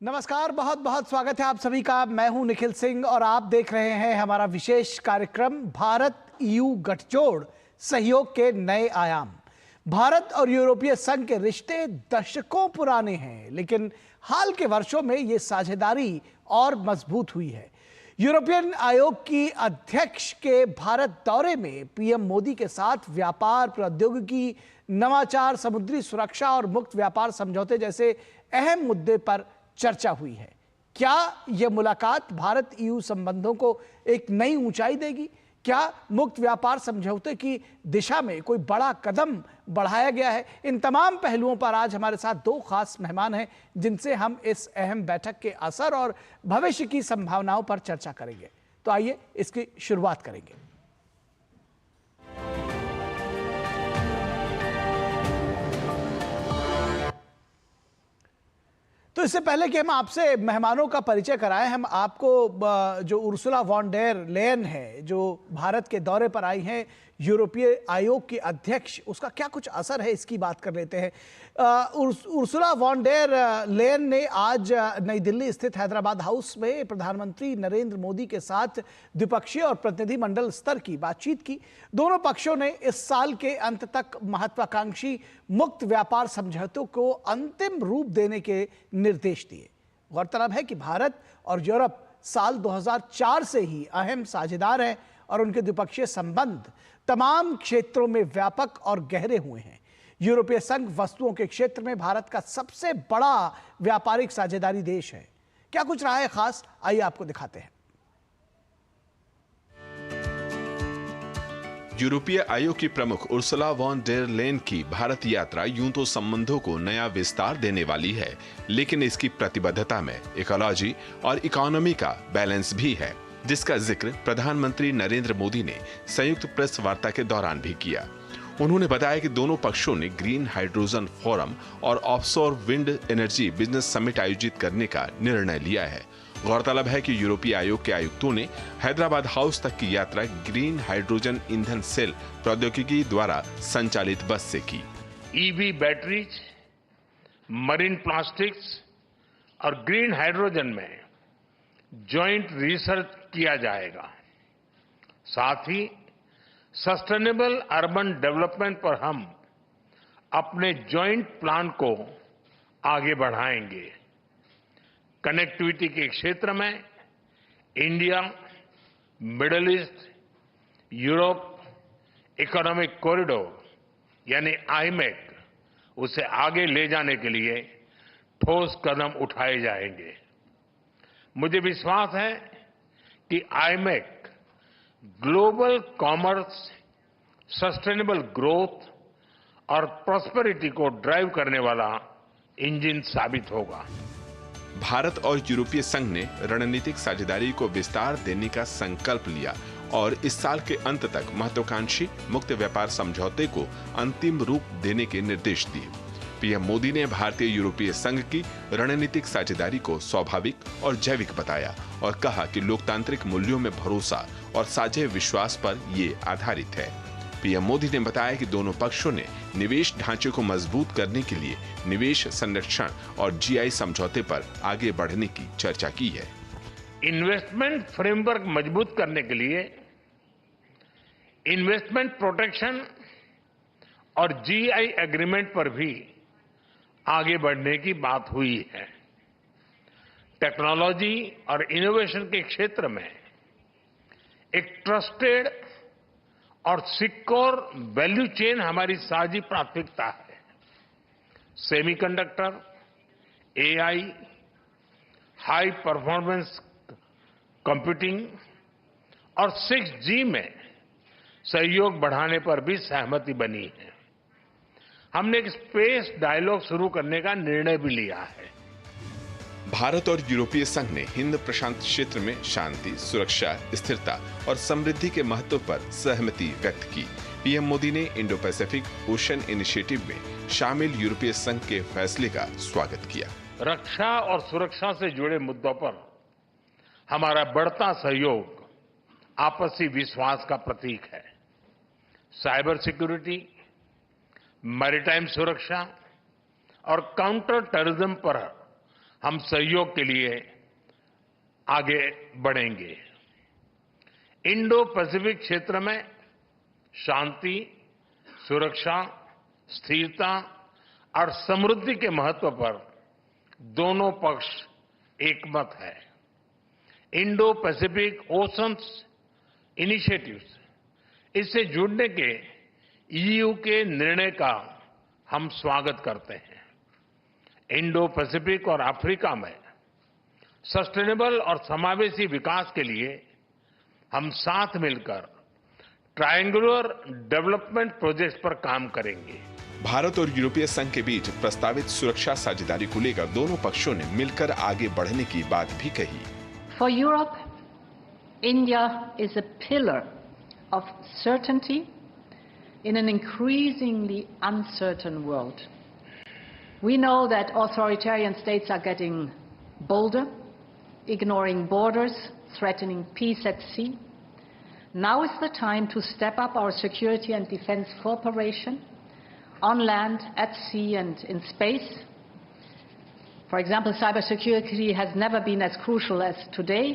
नमस्कार, बहुत बहुत स्वागत है आप सभी का। मैं हूं निखिल सिंह और आप देख रहे हैं हमारा विशेष कार्यक्रम भारत ईयू गठजोड़ सहयोग के नए आयाम। भारत और यूरोपीय संघ के रिश्ते दशकों पुराने हैं, लेकिन हाल के वर्षों में ये साझेदारी और मजबूत हुई है। यूरोपियन आयोग की अध्यक्ष के भारत दौरे में पीएम मोदी के साथ व्यापार, प्रौद्योगिकी, नवाचार, समुद्री सुरक्षा और मुक्त व्यापार समझौते जैसे अहम मुद्दे पर चर्चा हुई है। क्या यह मुलाकात भारत ईयू संबंधों को एक नई ऊंचाई देगी? क्या मुक्त व्यापार समझौते की दिशा में कोई बड़ा कदम बढ़ाया गया है? इन तमाम पहलुओं पर आज हमारे साथ दो खास मेहमान हैं, जिनसे हम इस अहम बैठक के असर और भविष्य की संभावनाओं पर चर्चा करेंगे। तो आइए इसकी शुरुआत करेंगे। तो इससे पहले कि हम आपसे मेहमानों का परिचय कराएं, हम आपको जो उर्सुला वॉन डेर लेयन है, जो भारत के दौरे पर आई हैं, यूरोपीय आयोग की अध्यक्ष, उसका क्या कुछ असर है, इसकी बात कर लेते हैं। उर्सुला वॉन डेर लेयन ने आज नई दिल्ली स्थित हैदराबाद हाउस में प्रधानमंत्री नरेंद्र मोदी के साथ द्विपक्षीय और प्रतिनिधिमंडल स्तर की बातचीत की। दोनों पक्षों ने इस साल के अंत तक महत्वाकांक्षी मुक्त व्यापार समझौतों को अंतिम रूप देने के निर्देश दिए। गौरतलब है कि भारत और यूरोप साल 2004 से ही अहम साझेदार हैं और उनके द्विपक्षीय संबंध तमाम क्षेत्रों में व्यापक और गहरे हुए हैं। यूरोपीय संघ वस्तुओं के क्षेत्र में भारत का सबसे बड़ा व्यापारिक साझेदारी देश है। क्या कुछ रहा है खास, आइए आपको दिखाते हैं। यूरोपीय आयोग की प्रमुख उर्सुला वॉन डेर लेयन की भारत यात्रा यूं तो संबंधों को नया विस्तार देने वाली है, लेकिन इसकी प्रतिबद्धता में इकोलॉजी और इकोनॉमी का बैलेंस भी है, जिसका जिक्र प्रधानमंत्री नरेंद्र मोदी ने संयुक्त प्रेस वार्ता के दौरान भी किया। उन्होंने बताया कि दोनों पक्षों ने ग्रीन हाइड्रोजन फोरम और offshore wind energy business summit आयोजित करने का निर्णय लिया है। गौरतलब है कि यूरोपीय आयोग के आयुक्तों ने हैदराबाद हाउस तक की यात्रा ग्रीन हाइड्रोजन ईंधन सेल प्रौद्योगिकी द्वारा संचालित बस से की। ईवी बैटरीज, मरीन प्लास्टिक्स और ग्रीन हाइड्रोजन में जॉइंट रिसर्च किया जाएगा। साथ ही सस्टेनेबल अर्बन डेवलपमेंट पर हम अपने जॉइंट प्लान को आगे बढ़ाएंगे। कनेक्टिविटी के क्षेत्र में India, middle east, Europe economic corridor यानी आईमेक, उसे आगे ले जाने के लिए ठोस कदम उठाए जाएंगे। मुझे विश्वास है कि IMEC global commerce, sustainable growth और प्रॉस्पेरिटी को ड्राइव करने वाला इंजन साबित होगा। भारत और यूरोपीय संघ ने रणनीतिक साझेदारी को विस्तार देने का संकल्प लिया और इस साल के अंत तक महत्वाकांक्षी मुक्त व्यापार समझौते को अंतिम रूप देने के निर्देश दिए। पीएम मोदी ने भारतीय यूरोपीय संघ की रणनीतिक साझेदारी को स्वाभाविक और जैविक बताया और कहा कि लोकतांत्रिक मूल्यों में भरोसा और साझे विश्वास पर ये आधारित है। पीएम मोदी ने बताया कि दोनों पक्षों ने निवेश ढांचे को मजबूत करने के लिए निवेश संरक्षण और जीआई समझौते पर आगे बढ़ने की चर्चा की है। इन्वेस्टमेंट फ्रेमवर्क मजबूत करने के लिए इन्वेस्टमेंट प्रोटेक्शन और जीआई एग्रीमेंट पर भी आगे बढ़ने की बात हुई है। टेक्नोलॉजी और इनोवेशन के क्षेत्र में एक ट्रस्टेड और सिक्योर वैल्यू चेन हमारी साझी प्राथमिकता है। Semiconductor, AI, high performance computing और 6G में सहयोग बढ़ाने पर भी सहमति बनी है। हमने एक स्पेस डायलॉग शुरू करने का निर्णय भी लिया है। भारत और यूरोपीय संघ ने हिंद प्रशांत क्षेत्र में शांति, सुरक्षा, स्थिरता और समृद्धि के महत्व पर सहमति व्यक्त की। पीएम मोदी ने इंडो पैसिफिक ओशन इनिशिएटिव में शामिल यूरोपीय संघ के फैसले का स्वागत किया। रक्षा और सुरक्षा से जुड़े मुद्दों पर हमारा बढ़ता सहयोग आपसी विश्वास का प्रतीक है। साइबर सिक्योरिटी, मैरीटाइम सुरक्षा और काउंटर टेररिज्म पर हम सहयोग के लिए आगे बढ़ेंगे। इंडो पैसिफिक क्षेत्र में शांति, सुरक्षा, स्थिरता और समृद्धि के महत्व पर दोनों पक्ष एकमत है। इंडो पैसिफिक ओशंस इनिशिएटिव्स, इससे जुड़ने के ईयू के निर्णय का हम स्वागत करते हैं। इंडो पैसिफिक और अफ्रीका में सस्टेनेबल और समावेशी विकास के लिए हम साथ मिलकर ट्रायंगुलर डेवलपमेंट प्रोजेक्ट्स पर काम करेंगे। भारत और यूरोपीय संघ के बीच प्रस्तावित सुरक्षा साझेदारी को लेकर दोनों पक्षों ने मिलकर आगे बढ़ने की बात भी कही। For Europe, India is a pillar of certainty in an increasingly uncertain world. We know that authoritarian states are getting bolder, ignoring borders, threatening peace at sea. Now is the time to step up our security and defense cooperation on land, at sea, and in space. For example, cybersecurity has never been as crucial as today.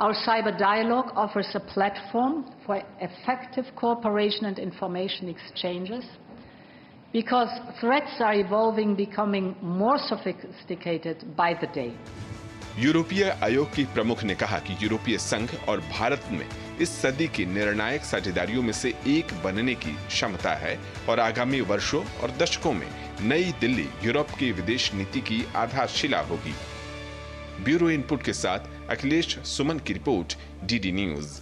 Our cyber dialogue offers a platform for effective cooperation and information exchanges, because threats are evolving, becoming more sophisticated by the day. यूरोपीय आयोग की प्रमुख ने कहा कि यूरोपीय संघ और भारत में इस सदी की निर्णायक साझेदारियों में से एक बनने की क्षमता है और आगामी वर्षों और दशकों में नई दिल्ली यूरोप की विदेश नीति की आधारशिला होगी। ब्यूरो इनपुट के साथ अखिलेश सुमन की रिपोर्ट, डीडी न्यूज।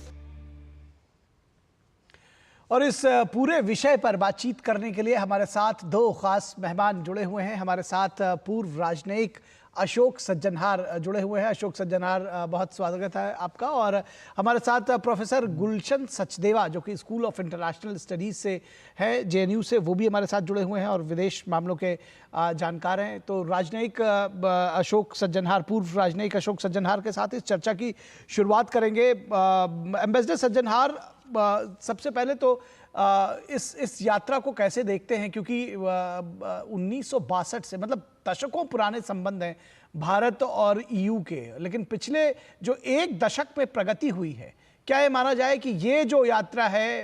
और इस पूरे विषय पर बातचीत करने के लिए हमारे साथ दो खास मेहमान जुड़े हुए हैं। हमारे साथ पूर्व राजनयिक अशोक सज्जनहार जुड़े हुए हैं। अशोक सज्जनहार, बहुत स्वागत है आपका। और हमारे साथ प्रोफेसर गुलशन सचदेवा, जो कि स्कूल ऑफ इंटरनेशनल स्टडीज से है, जेएनयू से, वो भी हमारे साथ जुड़े हुए हैं और विदेश मामलों के जानकार हैं। तो राजनयिक अशोक सज्जनहार, पूर्व राजनयिक अशोक सज्जनहार के साथ इस चर्चा की शुरुआत करेंगे। एम्बेसडर सज्जनहार, सबसे पहले तो इस यात्रा को कैसे देखते हैं, क्योंकि 1962 से, मतलब दशकों पुराने संबंध हैं भारत और ईयू के, लेकिन पिछले जो एक दशक में प्रगति हुई है, क्या ये माना जाए कि ये जो यात्रा है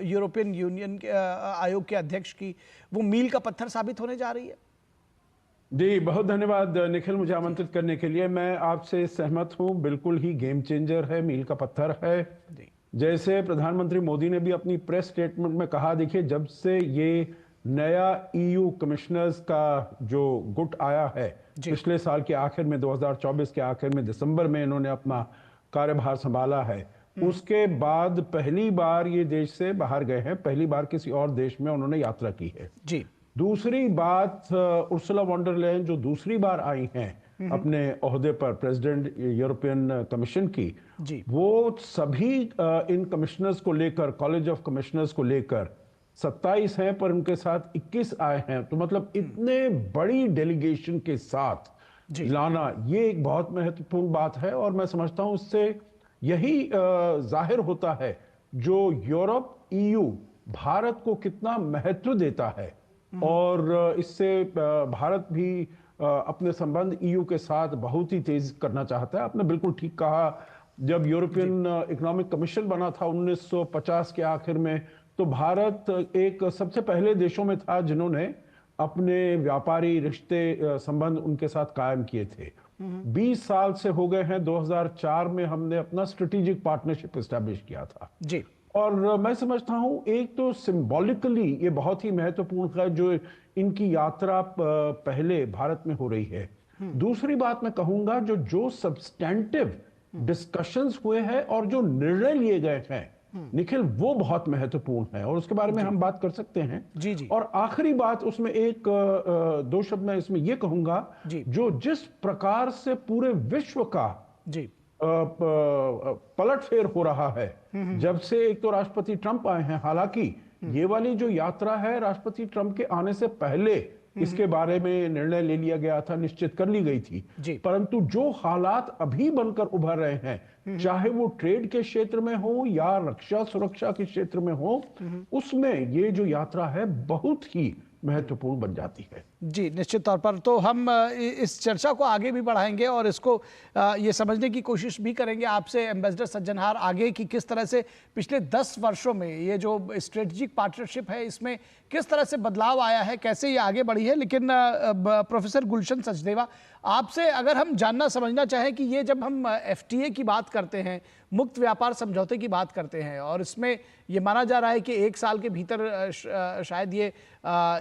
यूरोपियन यूनियन के आयोग के अध्यक्ष की, वो मील का पत्थर साबित होने जा रही है? जी, बहुत धन्यवाद निखिल, मुझे आमंत्रित करने के लिए। मैं आपसे सहमत हूं, बिल्कुल ही गेम चेंजर है, मील का पत्थर है। जैसे प्रधानमंत्री मोदी ने भी अपनी प्रेस स्टेटमेंट में कहा, देखिए, जब से ये नया ईयू कमिश्नर्स का जो गुट आया है पिछले साल के आखिर में, 2024 के आखिर में, दिसंबर में इन्होंने अपना कार्यभार संभाला है, उसके बाद पहली बार ये देश से बाहर गए हैं, पहली बार किसी और देश में उन्होंने यात्रा की है। जी। दूसरी बात, उर्सुला वॉन डर लेयन जो दूसरी बार आई हैं अपने ओहदे पर, प्रेसिडेंट यूरोपियन कमीशन की, वो सभी इन कमिश्नर्स को लेकर, कॉलेज ऑफ कमिश्नर्स को लेकर 27 हैं, पर उनके साथ 21 आए हैं। तो मतलब इतने बड़ी डेलीगेशन के साथ लाना, ये एक बहुत महत्वपूर्ण बात है। और मैं समझता हूं उससे यही जाहिर होता है जो यूरोप, ईयू भारत को कितना महत्व देता है, और इससे भारत भी अपने संबंध ईयू के साथ बहुत ही तेज करना चाहता है। आपने बिल्कुल ठीक कहा, जब यूरोपियन इकोनॉमिक कमीशन बना था 1950 के आखिर में, तो भारत एक सबसे पहले देशों में था जिन्होंने अपने व्यापारी रिश्ते, संबंध उनके साथ कायम किए थे। 20 साल से हो गए हैं, 2004 में हमने अपना स्ट्रेटेजिक पार्टनरशिप एस्टैब्लिश किया था। जी। और मैं समझता हूं एक तो सिंबॉलिकली ये बहुत ही महत्वपूर्ण है जो इनकी यात्रा पहले भारत में हो रही है। दूसरी बात मैं कहूंगा, जो सब्सटेंटिव डिस्कशंस हुए हैं और जो निर्णय लिए गए हैं निखिल, वो बहुत महत्वपूर्ण है, और उसके बारे में हम बात कर सकते हैं। जी जी। और आखिरी बात, उसमें एक दो शब्द मैं इसमें ये कहूंगा, जो जिस प्रकार से पूरे विश्व का जी पलटफेर हो रहा है, जब से एक तो राष्ट्रपति ट्रंप आए हैं, हालांकि ये वाली जो यात्रा है राष्ट्रपति ट्रंप के आने से पहले इसके बारे में निर्णय ले लिया गया था, निश्चित कर ली गई थी, परंतु जो हालात अभी बनकर उभर रहे हैं, चाहे वो ट्रेड के क्षेत्र में हो या रक्षा सुरक्षा के क्षेत्र में हो, उसमें ये जो यात्रा है बहुत ही महत्वपूर्ण बन जाती है। जी, निश्चित तौर पर तो हम इस चर्चा को आगे भी बढ़ाएंगे और इसको ये समझने की कोशिश भी करेंगे आपसे एम्बेसडर सज्जनहार आगे कि किस तरह से पिछले 10 वर्षों में ये जो स्ट्रेटेजिक पार्टनरशिप है इसमें किस तरह से बदलाव आया है, कैसे ये आगे बढ़ी है। लेकिन प्रोफेसर गुलशन सचदेवा, आपसे अगर हम जानना समझना चाहें कि ये जब हम FTA की बात करते हैं, मुक्त व्यापार समझौते की बात करते हैं और इसमें ये माना जा रहा है कि 1 साल के भीतर शायद ये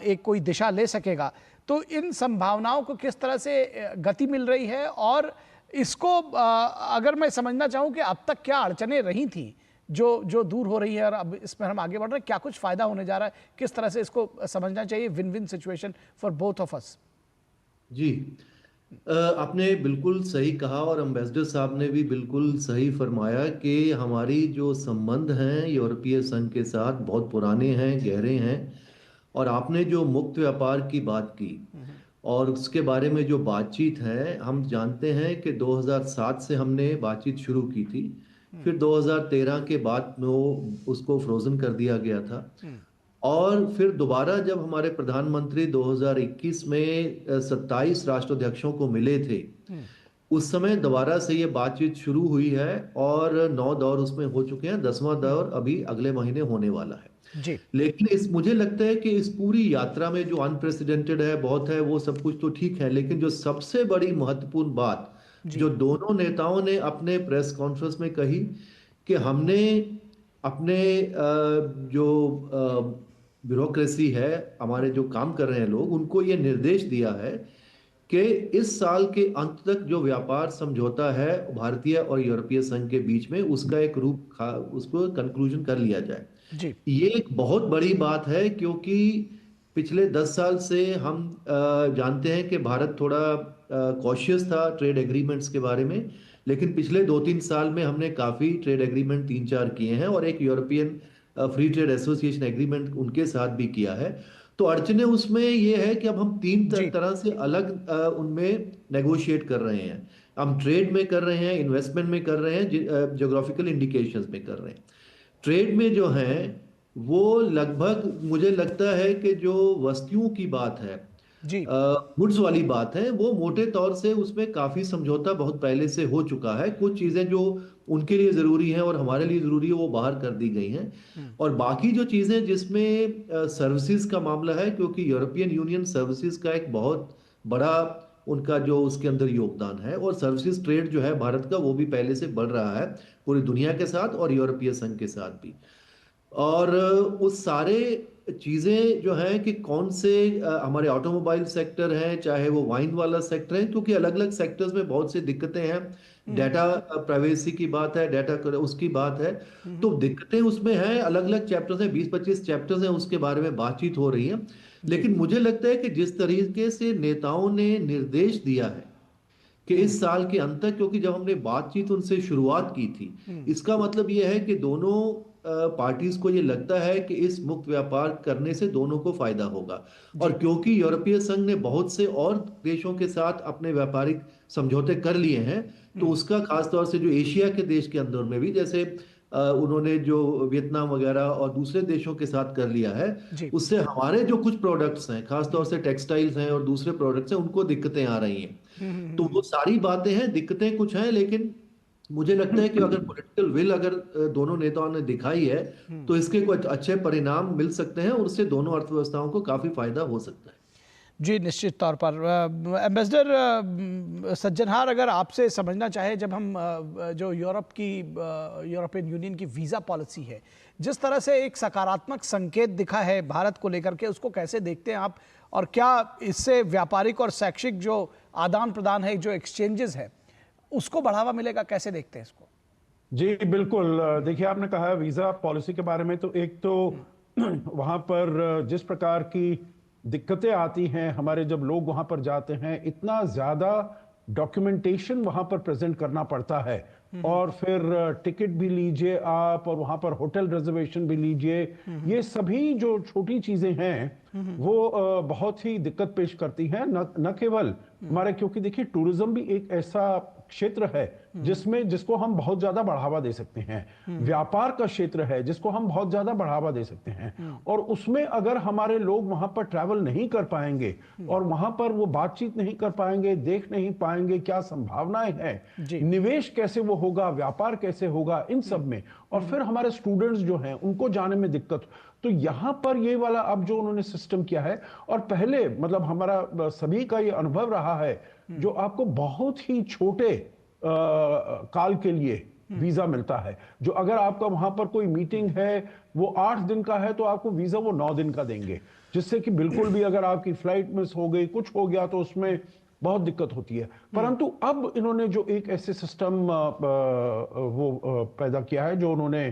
एक कोई दिशा ले सकेगा, तो इन संभावनाओं को किस तरह से गति मिल रही है और इसको अगर मैं समझना चाहूँ कि अब तक क्या अड़चनें रही थी जो दूर हो रही है और अब इसमें हम आगे बढ़ रहे हैं, क्या कुछ फायदा होने जा रहा है, किस तरह से इसको समझना चाहिए win win situation for both of us. जी, आपने बिल्कुल सही कहा और एम्बेसडर साहब ने भी बिल्कुल सही फरमाया कि हमारी जो संबंध हैं यूरोपीय संघ के साथ बहुत पुराने हैं, गहरे हैं। और आपने जो मुक्त व्यापार की बात की और उसके बारे में जो बातचीत है, हम जानते हैं कि 2007 से हमने बातचीत शुरू की थी, फिर 2013 के बाद में उसको फ्रोजन कर दिया गया था और फिर दोबारा जब हमारे प्रधानमंत्री 2021 में 27 राष्ट्राध्यक्षों को मिले थे, उस समय दोबारा से ये बातचीत शुरू हुई है और 9 दौर उसमें हो चुके हैं, 10वां दौर अभी अगले महीने होने वाला है। जी। लेकिन मुझे लगता है कि इस पूरी यात्रा में जो अनप्रेसिडेंटेड है, बहुत है, वो सब कुछ तो ठीक है, लेकिन जो सबसे बड़ी महत्वपूर्ण बात जो दोनों नेताओं ने अपने प्रेस कॉन्फ्रेंस में कही कि हमने अपने जो ब्यूरोक्रेसी है, हमारे जो काम कर रहे हैं लोग, उनको ये निर्देश दिया है कि इस साल के अंत तक जो व्यापार समझौता है भारतीय और यूरोपीय संघ के बीच में, उसका एक रूप उसको कंक्लूजन कर लिया जाए। जी। ये एक बहुत बड़ी बात है क्योंकि पिछले 10 साल से हम जानते हैं कि भारत थोड़ा कॉशियस था ट्रेड एग्रीमेंट्स के बारे में, लेकिन पिछले 2-3 साल में हमने काफी ट्रेड एग्रीमेंट 3-4 किए हैं और एक European free trade association agreement उनके साथ भी किया है। तो अड़चने उसमें ये है कि अब हम 3 तरह से अलग उनमें नेगोशिएट कर रहे हैं। हम ट्रेड में कर रहे हैं, इन्वेस्टमेंट में कर रहे हैं, ज्योग्राफिकल इंडिकेशंस में कर रहे हैं। ट्रेड में जो है वो लगभग मुझे लगता है कि जो वस्तुओं की बात है, गुड्स वाली बात है, वो मोटे तौर से उसमें काफी समझौता बहुत पहले से हो चुका है। कुछ चीजें जो उनके लिए जरूरी हैं और हमारे लिए जरूरी है वो बाहर कर दी गई हैं और बाकी जो चीजें जिसमें सर्विसेज का मामला है, क्योंकि यूरोपियन यूनियन सर्विसेज का एक बहुत बड़ा उनका जो उसके अंदर योगदान है और सर्विसेज ट्रेड जो है भारत का वो भी पहले से बढ़ रहा है पूरी दुनिया के साथ और यूरोपीय संघ के साथ भी। और उस सारे चीजें जो है कि कौन से हमारे ऑटोमोबाइल सेक्टर है, चाहे वो वाइन वाला सेक्टर है, क्योंकि अलग अलग सेक्टर्स में बहुत सी दिक्कतें हैं। डाटा प्राइवेसी की बात है, डाटा उसकी बात है, तो दिक्कतें उसमें हैं, अलग अलग चैप्टर्स हैं, 20-25 चैप्टर्स हैं, उसके बारे में बातचीत हो रही है। लेकिन मुझे लगता है कि जिस तरीके से नेताओं ने निर्देश दिया है कि इस साल के अंत तक, क्योंकि जब हमने बातचीत उनसे शुरुआत की थी, इसका मतलब यह है कि दोनों पार्टीज को ये लगता है कि इस मुक्त व्यापार करने से दोनों को फायदा होगा। और क्योंकि यूरोपीय संघ ने बहुत से और देशों के साथ अपने व्यापारिक समझौते कर लिए हैं, तो उसका खासतौर से जो एशिया के देश के अंदर में भी, जैसे उन्होंने जो वियतनाम वगैरह और दूसरे देशों के साथ कर लिया है, उससे हमारे जो कुछ प्रोडक्ट्स हैं, खासतौर से टेक्सटाइल्स हैं और दूसरे प्रोडक्ट्स हैं, उनको दिक्कतें आ रही हैं। तो वो सारी बातें हैं, दिक्कतें कुछ हैं, लेकिन मुझे लगता है कि अगर पॉलिटिकल विल अगर दोनों नेताओं ने दिखाई है तो इसके कुछ अच्छे परिणाम मिल सकते हैं और उससे दोनों अर्थव्यवस्थाओं को काफी फायदा हो सकता है। जी, निश्चित तौर पर। एम्बेसडर सज्जनहार, अगर आपसे समझना चाहे, जब हम जो यूरोपियन यूनियन की वीज़ा पॉलिसी है, जिस तरह से एक सकारात्मक संकेत दिखा है भारत को लेकर के, उसको कैसे देखते हैं आप और क्या इससे व्यापारिक और शैक्षिक जो आदान प्रदान है, जो एक्सचेंजेस है, उसको बढ़ावा मिलेगा, कैसे देखते हैं इसको? जी बिल्कुल, देखिए आपने कहा वीजा पॉलिसी के बारे में, तो एक तो वहां पर जिस प्रकार की दिक्कतें आती हैं, हमारे जब लोग वहां पर जाते हैं, इतना ज्यादा डॉक्यूमेंटेशन वहां पर प्रेजेंट करना पड़ता है और फिर टिकट भी लीजिए आप और वहां पर होटल रिजर्वेशन भी लीजिए, ये सभी जो छोटी चीजें हैं वो बहुत ही दिक्कत पेश करती हैं। न केवल हमारे, क्योंकि देखिए टूरिज्म भी एक ऐसा क्षेत्र है जिसको हम बहुत ज्यादा बढ़ावा दे सकते हैं। व्यापार का क्षेत्र है जिसको हम बहुत ज्यादा बढ़ावा दे सकते हैं। और उसमें अगर हमारे लोग वहां पर ट्रैवल नहीं कर पाएंगे और वहां पर वो बातचीत नहीं कर पाएंगे, देख नहीं पाएंगे क्या संभावनाएं हैं, निवेश कैसे वो होगा, व्यापार कैसे होगा, इन सब में, और फिर हमारे स्टूडेंट्स जो हैं उनको जाने में दिक्कत, तो यहां पर ये वाला अब जो उन्होंने सिस्टम किया है, और पहले मतलब हमारा सभी का ये अनुभव रहा है, जो आपको बहुत ही छोटे काल के लिए वीजा मिलता है, जो अगर आपका वहां पर कोई मीटिंग है वो 8 दिन का है तो आपको वीजा वो 9 दिन का देंगे, जिससे कि बिल्कुल भी अगर आपकी फ्लाइट मिस हो गई, कुछ हो गया, तो उसमें बहुत दिक्कत होती है। परंतु अब इन्होंने जो एक ऐसे सिस्टम वो पैदा किया है, जो उन्होंने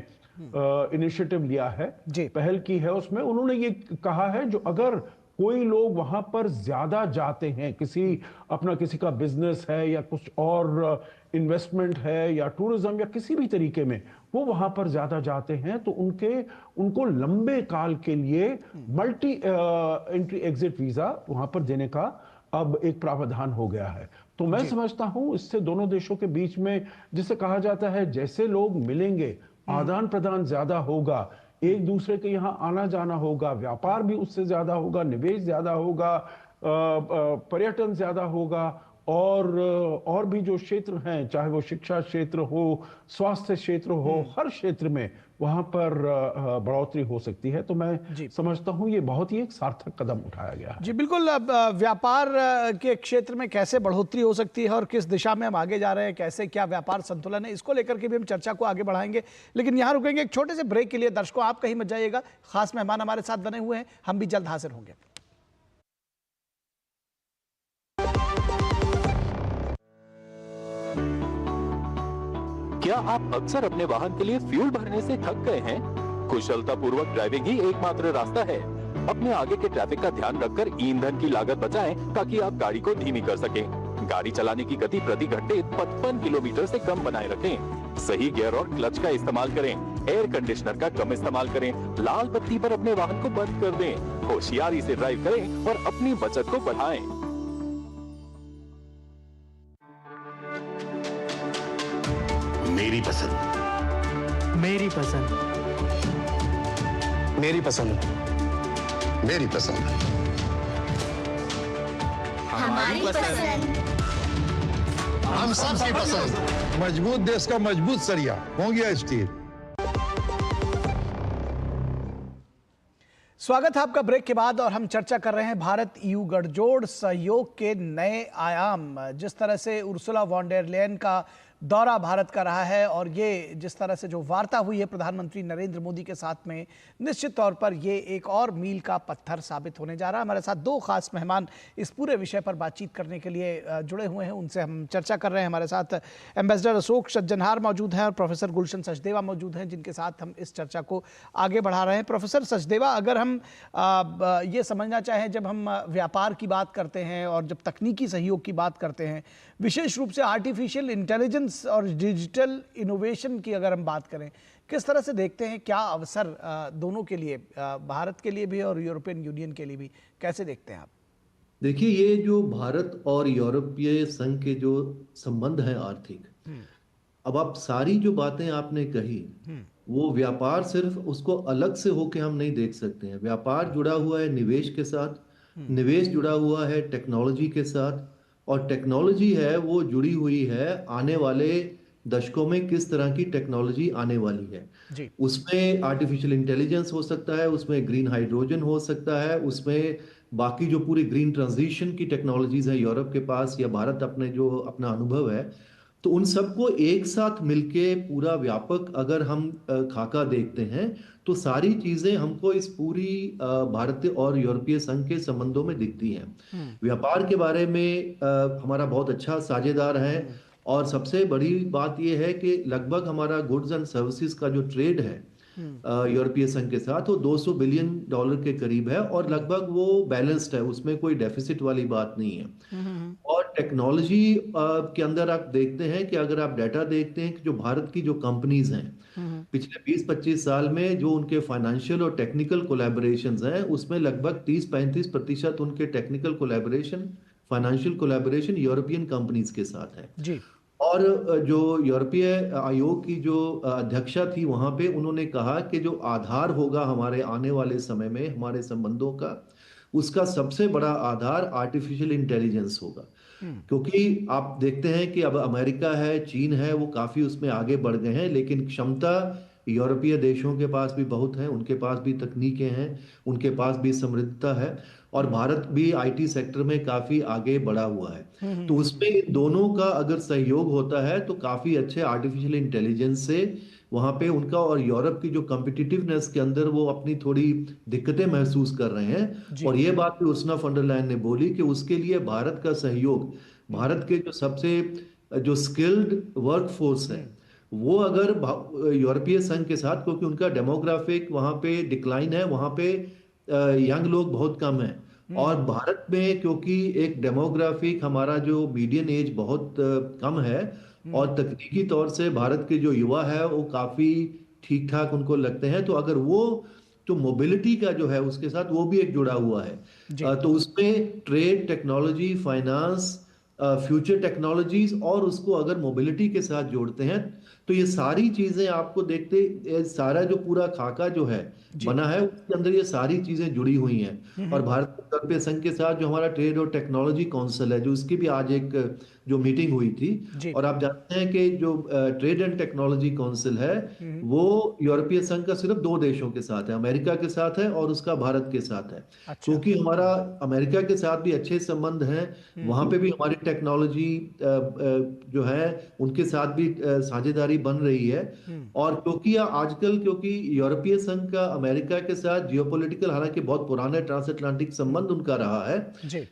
इनिशिएटिव लिया है, पहल की है, उसमें उन्होंने ये कहा है जो अगर कोई लोग वहां पर ज्यादा जाते हैं, किसी का बिजनेस है या कुछ और इन्वेस्टमेंट है या टूरिज्म या किसी भी तरीके में वो वहां पर ज्यादा जाते हैं, तो उनको लंबे काल के लिए मल्टी एंट्री एग्जिट वीजा वहां पर देने का अब एक प्रावधान हो गया है। तो मैं समझता हूं इससे दोनों देशों के बीच में, जिसे कहा जाता है जैसे लोग मिलेंगे, आदान प्रदान ज्यादा होगा, एक दूसरे के यहाँ आना जाना होगा, व्यापार भी उससे ज्यादा होगा, निवेश ज्यादा होगा, पर्यटन ज्यादा होगा, और भी जो क्षेत्र हैं, चाहे वो शिक्षा क्षेत्र हो, स्वास्थ्य क्षेत्र हो, हर क्षेत्र में वहां पर बढ़ोतरी हो सकती है। तो मैं समझता हूं ये बहुत ही एक सार्थक कदम उठाया गया है। जी बिल्कुल। अब व्यापार के क्षेत्र में कैसे बढ़ोतरी हो सकती है और किस दिशा में हम आगे जा रहे हैं, कैसे क्या व्यापार संतुलन है, इसको लेकर के भी हम चर्चा को आगे बढ़ाएंगे। लेकिन यहाँ रुकेंगे एक छोटे से ब्रेक के लिए। दर्शकों, आप कहीं मत जाइएगा, खास मेहमान हमारे साथ बने हुए हैं, हम भी जल्द हाजिर होंगे। क्या आप अक्सर अपने वाहन के लिए फ्यूल भरने से थक गए हैं? कुशलतापूर्वक ड्राइविंग ही एकमात्र रास्ता है। अपने आगे के ट्रैफिक का ध्यान रखकर ईंधन की लागत बचाएं ताकि आप गाड़ी को धीमी कर सकें। गाड़ी चलाने की गति प्रति घंटे 55 किलोमीटर से कम बनाए रखें। सही गियर और क्लच का इस्तेमाल करें। एयर कंडीशनर का कम इस्तेमाल करें। लाल बत्ती पर अपने वाहन को बंद कर दें। होशियारी से ड्राइव करें और अपनी बचत को बढ़ाएं। मेरी पसंद, मेरी पसंद, मेरी पसंद, मेरी पसंद, हमारी पसंद, हम सबकी पसंद। मजबूत देश का मजबूत सरिया होंगे स्टील। स्वागत है आपका ब्रेक के बाद, और हम चर्चा कर रहे हैं भारत ईयू गठजोड़ सहयोग के नए आयाम। जिस तरह से उर्सुला वॉन डेर लेयन का दौरा भारत का रहा है, और ये जिस तरह से जो वार्ता हुई है प्रधानमंत्री नरेंद्र मोदी के साथ में, निश्चित तौर पर ये एक और मील का पत्थर साबित होने जा रहा है। हमारे साथ दो खास मेहमान इस पूरे विषय पर बातचीत करने के लिए जुड़े हुए हैं, उनसे हम चर्चा कर रहे हैं। हमारे साथ एम्बेसडर अशोक सज्जनहार मौजूद हैं और प्रोफेसर गुलशन सचदेवा मौजूद हैं, जिनके साथ हम इस चर्चा को आगे बढ़ा रहे हैं। प्रोफेसर सचदेवा, अगर हम ये समझना चाहें, जब हम व्यापार की बात करते हैं और जब तकनीकी सहयोग की बात करते हैं, विशेष रूप से आर्टिफिशियल इंटेलिजेंस और डिजिटल इनोवेशन की अगर हम बात करें, किस तरह से देखते हैं, क्या अवसर दोनों के लिए, भारत के लिए भी और यूरोपियन यूनियन के लिए भी, कैसे देखते हैं आप? देखिए, ये जो भारत और यूरोपीय संघ के जो संबंध हैं आर्थिक, अब आप सारी जो बातें आपने कही, वो व्यापार सिर्फ उसको अलग से होके हम नहीं देख सकते हैं। व्यापार जुड़ा हुआ है निवेश के साथ, निवेश जुड़ा हुआ है टेक्नोलॉजी के साथ, और टेक्नोलॉजी है वो जुड़ी हुई है आने वाले दशकों में किस तरह की टेक्नोलॉजी आने वाली है। उसमें आर्टिफिशियल इंटेलिजेंस हो सकता है, उसमें ग्रीन हाइड्रोजन हो सकता है, उसमें बाकी जो पूरी ग्रीन ट्रांजिशन की टेक्नोलॉजीज है यूरोप के पास या भारत अपने जो अपना अनुभव है, तो उन सबको एक साथ मिलके पूरा व्यापक अगर हम खाका देखते हैं, तो सारी चीजें हमको इस पूरी भारतीय और यूरोपीय संघ के संबंधों में दिखती हैं। व्यापार के बारे में हमारा बहुत अच्छा साझेदार है, और सबसे बड़ी बात यह है कि लगभग हमारा गुड्स एंड सर्विसेज का जो ट्रेड है यूरोपीय संघ के साथ, वो $200 बिलियन के करीब है, और लगभग वो बैलेंस्ड है, उसमें कोई डेफिसिट वाली बात नहीं है। और टेक्नोलॉजी के अंदर आप देखते हैं कि अगर आप डाटा देखते हैं कि जो भारत की जो कंपनीज हैं पिछले 20-25 साल में, जो उनके फाइनेंशियल और टेक्निकल कोलैबोरेशंस हैं, उसमें लगभग 30-35% उनके technical collaboration, financial collaboration European companies के साथ है। और जो यूरोपीय आयोग की जो अध्यक्षा थी वहां पे, उन्होंने कहा कि जो आधार होगा हमारे आने वाले समय में हमारे संबंधों का, उसका सबसे बड़ा आधार आर्टिफिशियल इंटेलिजेंस होगा। क्योंकि आप देखते हैं कि अब अमेरिका है, चीन है, वो काफी उसमें आगे बढ़ गए हैं, लेकिन क्षमता यूरोपीय देशों के पास भी बहुत है, उनके पास भी तकनीकें हैं, उनके पास भी समृद्धता है, और भारत भी आईटी सेक्टर में काफी आगे बढ़ा हुआ है। तो उसमें इन दोनों का अगर सहयोग होता है तो काफी अच्छे आर्टिफिशियल इंटेलिजेंस से वहां पे उनका और यूरोप की जो कॉम्पिटिटिवनेस के अंदर वो अपनी थोड़ी दिक्कतें महसूस कर रहे हैं। और ये बात भी उर्सुला फॉन डर लायन ने बोली कि उसके लिए भारत का सहयोग, भारत के जो सबसे जो स्किल्ड वर्कफोर्स है वो अगर यूरोपीय संघ के साथ, क्योंकि उनका डेमोग्राफिक वहां पे डिक्लाइन है, वहां पे यंग लोग बहुत कम हैं, और भारत में क्योंकि एक डेमोग्राफिक हमारा जो मीडियन एज बहुत कम है, और तकनीकी तौर से भारत के जो युवा है वो काफी ठीक ठाक उनको लगते हैं, तो अगर वो तो मोबिलिटी का जो है उसके साथ वो भी एक जुड़ा हुआ है। तो उसमें trade, technology, finance, future technologies, और उसको अगर मोबिलिटी के साथ जोड़ते हैं तो ये सारी चीजें आपको देखते, सारा जो पूरा खाका जो है बना है उसके अंदर ये सारी चीजें जुड़ी हुई हैं। और भारत यूरोपीय संघ के साथ जो हमारा ट्रेड और टेक्नोलॉजी काउंसिल है, जो उसकी भी आज एक जो मीटिंग हुई थी, और आप जानते हैं कि जो ट्रेड एंड टेक्नोलॉजी काउंसिल है वो यूरोपीय संघ का सिर्फ 2 देशों के साथ है, अमेरिका के साथ है और उसका भारत के साथ है। क्योंकि हमारा अमेरिका के साथ भी अच्छे संबंध हैं, वहां पे भी हमारी टेक्नोलॉजी जो है उनके साथ भी साझेदारी बन रही है। और क्योंकि आजकल क्योंकि यूरोपीय संघ का अमेरिका के साथ जियोपॉलिटिकल, हालांकि बहुत पुराने ट्रांस अटलांटिक संबंध उनका रहा है,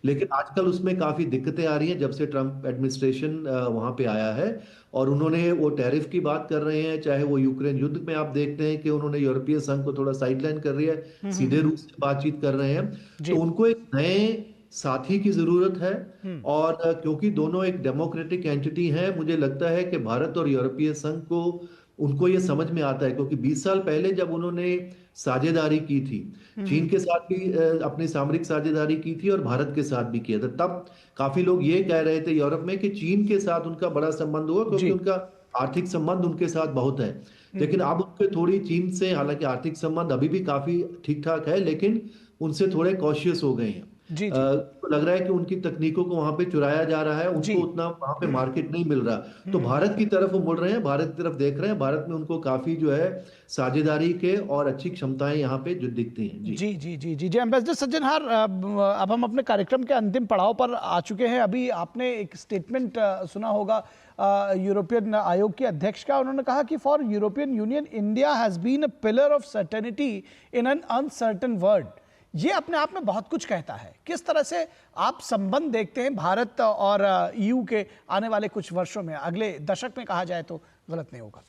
लेकिन आजकल उसमें काफी दिक्कतें आ रही हैं जब से ट्रंप एडमिनिस्ट्रेशन वहां पे आया है। और उन्होंने वो टैरिफ की बात कर रहे हैं, चाहे वो यूक्रेन युद्ध में आप देखते हैं कि उन्होंने यूरोपीय संघ को थोड़ा साइडलाइन कर रही है, सीधे रूस से बातचीत कर रहे हैं। तो उनको एक नए साथी की जरूरत है, और क्योंकि दोनों एक डेमोक्रेटिक एंटिटी हैं, मुझे लगता है कि भारत और यूरोपीय संघ को उनको ये समझ में आता है, क्योंकि 20 साल पहले जब उन्होंने साझेदारी की थी, चीन के साथ भी अपनी सामरिक साझेदारी की थी और भारत के साथ भी किया था, तब काफी लोग ये कह रहे थे यूरोप में कि चीन के साथ उनका बड़ा संबंध हुआ क्योंकि उनका आर्थिक संबंध उनके साथ बहुत है। लेकिन अब उनके थोड़ी चीन से, हालांकि आर्थिक संबंध अभी भी काफी ठीक ठाक है, लेकिन उनसे थोड़े कॉशियस हो गए हैं। तो लग रहा है कि उनकी तकनीकों को वहां पे चुराया जा रहा है, उनको उतना वहां पे मार्केट नहीं मिल रहा, तो भारत की तरफ वो मुड़ रहे हैं, भारत की तरफ देख रहे हैं। भारत में उनको काफी जो है साझेदारी के और अच्छी क्षमताएं यहाँ पे जो दिखती हैं। जी जी जी जी जी एम्बेसडर सज्जनहार, अब हम अपने कार्यक्रम के अंतिम पड़ाव पर आ चुके हैं। अभी आपने एक स्टेटमेंट सुना होगा यूरोपियन आयोग के अध्यक्ष का। उन्होंने कहा कि for European Union India has been a pillar of certainty in an uncertain world. ये अपने आप में बहुत कुछ कहता है। किस तरह से आप संबंध देखते हैं भारत और ईयू के आने वाले कुछ वर्षों में, अगले दशक में कहा जाए तो गलत नहीं होगा?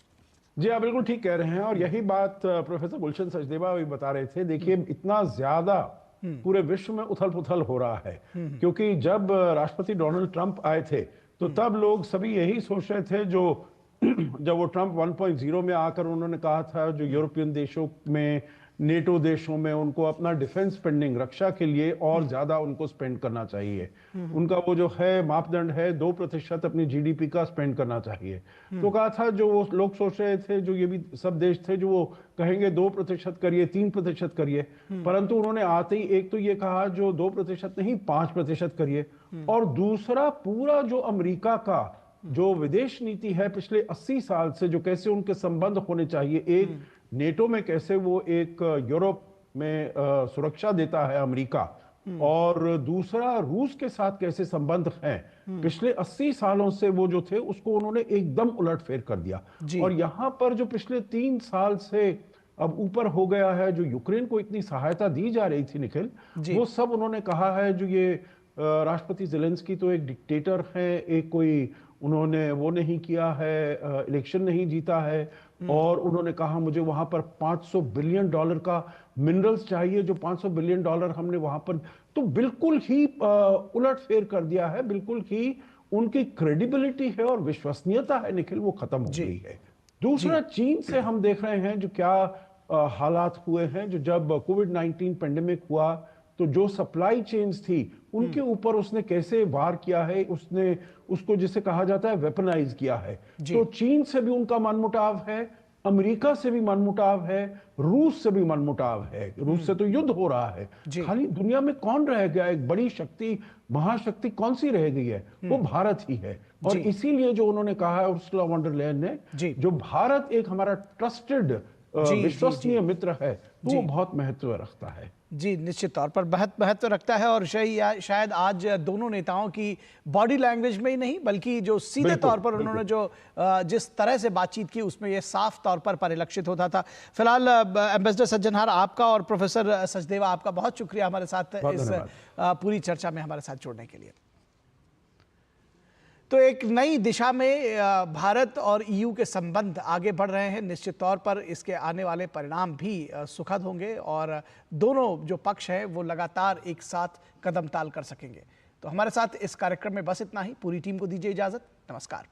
जी आप बिल्कुल ठीक कह रहे हैं, और यही बात प्रोफेसर गुलशन सचदेवा भी बता रहे थे। देखिए इतना ज्यादा पूरे विश्व में उथल पुथल हो रहा है, क्योंकि जब राष्ट्रपति डोनाल्ड ट्रंप आए थे तो तब लोग सभी यही सोच रहे थे, जब वो ट्रंप 1.0 में आकर उन्होंने कहा था जो यूरोपियन देशों में, नेटो देशों में उनको अपना डिफेंस स्पेंडिंग, रक्षा के लिए और ज्यादा उनको स्पेंड करना चाहिए। उनका वो जो है मापदंड है 2% अपनी जीडीपी का स्पेंड करना चाहिए। तो कहा था, जो वो लोग सोच रहे थे, जो ये भी सब देश थे जो वो कहेंगे 2% करिए, 3% करिए, परंतु उन्होंने आते ही एक तो ये कहा जो 2% नहीं 5% करिए, और दूसरा पूरा जो अमेरिका का जो विदेश नीति है पिछले 80 साल से, जो कैसे उनके संबंध होने चाहिए, एक नेटो में कैसे वो एक यूरोप में सुरक्षा देता है अमेरिका, और दूसरा रूस के साथ कैसे संबंध हैं पिछले 80 सालों से, वो जो थे उसको उन्होंने एकदम उलटफेर कर दिया। और यहाँ पर जो पिछले 3 साल से अब ऊपर हो गया है, जो यूक्रेन को इतनी सहायता दी जा रही थी निखिल, वो सब उन्होंने कहा है जो ये राष्ट्रपति ज़ेलेंस्की तो एक डिक्टेटर है, एक कोई उन्होंने वो नहीं किया है, इलेक्शन नहीं जीता है, और उन्होंने कहा मुझे वहां पर $500 बिलियन का मिनरल्स चाहिए, जो $500 बिलियन हमने वहां पर, तो बिल्कुल ही उलटफेर कर दिया है, बिल्कुल ही उनकी क्रेडिबिलिटी है और विश्वसनीयता है निखिल वो खत्म हो गई है। दूसरा चीन से हम देख रहे हैं जो क्या हालात हुए हैं, जो जब कोविड-19 पेंडेमिक हुआ तो जो सप्लाई चेन्स थी उनके ऊपर उसने कैसे वार किया है, उसने उसको जिसे कहा जाता है वेपनाइज किया है। तो चीन से भी उनका मनमुटाव है, अमेरिका से भी मनमुटाव है, रूस से भी मनमुटाव है। रूस से तो युद्ध हो रहा है। खाली दुनिया में कौन रह गया, एक बड़ी शक्ति, महाशक्ति कौन सी रह गई है? वो भारत ही है। और इसीलिए जो उन्होंने कहा है उर्सुला वॉन डर लेयन ने, जो भारत एक हमारा ट्रस्टेड विश्वसनीय मित्र है, तो वो बहुत महत्व रखता है। जी, निश्चित तौर पर बहुत महत्व रखता है। और शायद आज दोनों नेताओं की बॉडी लैंग्वेज में ही नहीं, बल्कि जो सीधे तौर पर उन्होंने जो जिस तरह से बातचीत की, उसमें ये साफ तौर पर परिलक्षित होता था। फिलहाल एम्बेसडर सज्जनहार, आपका और प्रोफेसर सचदेवा, आपका बहुत शुक्रिया हमारे साथ इस पूरी चर्चा में हमारे साथ जुड़ने के लिए। तो एक नई दिशा में भारत और ईयू के संबंध आगे बढ़ रहे हैं। निश्चित तौर पर इसके आने वाले परिणाम भी सुखद होंगे और दोनों जो पक्ष हैं वो लगातार एक साथ कदम ताल कर सकेंगे। तो हमारे साथ इस कार्यक्रम में बस इतना ही। पूरी टीम को दीजिए इजाजत। नमस्कार।